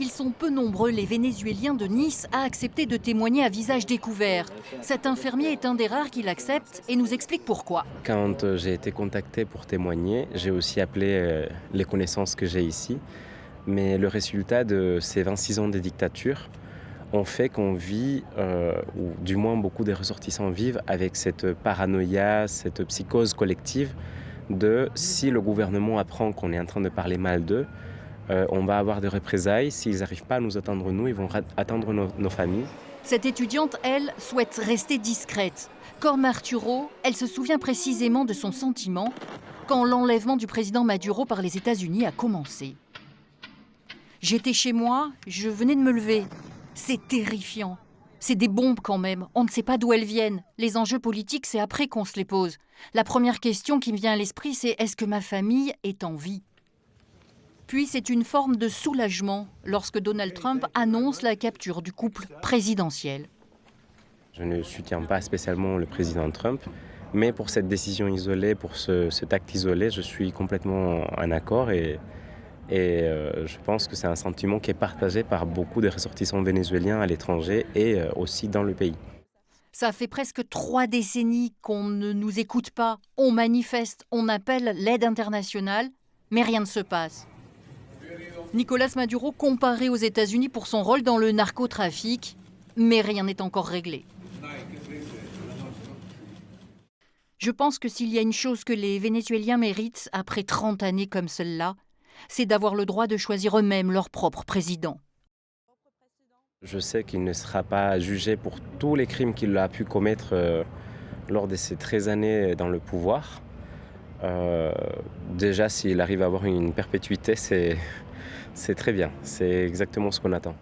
Ils sont peu nombreux, les Vénézuéliens de Nice, à accepter de témoigner à visage découvert. Cet infirmier est un des rares qui l'accepte et nous explique pourquoi. Quand j'ai été contacté pour témoigner, j'ai aussi appelé les connaissances que j'ai ici. Mais le résultat de ces 26 ans de dictature ont fait qu'on vit, ou du moins beaucoup des ressortissants vivent avec cette paranoïa, cette psychose collective de si le gouvernement apprend qu'on est en train de parler mal d'eux, on va avoir des représailles. S'ils n'arrivent pas à nous attendre nous, ils vont attendre nos familles. Cette étudiante, elle, souhaite rester discrète. Comme Arturo, elle se souvient précisément de son sentiment quand l'enlèvement du président Maduro par les États-Unis a commencé. J'étais chez moi, je venais de me lever. C'est terrifiant. C'est des bombes quand même, on ne sait pas d'où elles viennent. Les enjeux politiques, c'est après qu'on se les pose. La première question qui me vient à l'esprit, c'est est-ce que ma famille est en vie ? Puis c'est une forme de soulagement lorsque Donald Trump annonce la capture du couple présidentiel. Je ne soutiens pas spécialement le président Trump, mais pour cette décision isolée, pour cet acte isolé, je suis complètement en accord et je pense que c'est un sentiment qui est partagé par beaucoup de ressortissants vénézuéliens à l'étranger et aussi dans le pays. Ça fait presque 3 décennies qu'on ne nous écoute pas. On manifeste, on appelle l'aide internationale, mais rien ne se passe. Nicolás Maduro comparé aux États-Unis pour son rôle dans le narcotrafic, mais rien n'est encore réglé. Je pense que s'il y a une chose que les Vénézuéliens méritent après 30 années comme celle-là, c'est d'avoir le droit de choisir eux-mêmes leur propre président. Je sais qu'il ne sera pas jugé pour tous les crimes qu'il a pu commettre lors de ces 13 années dans le pouvoir. Déjà, s'il arrive à avoir une perpétuité, c'est très bien. C'est exactement ce qu'on attend.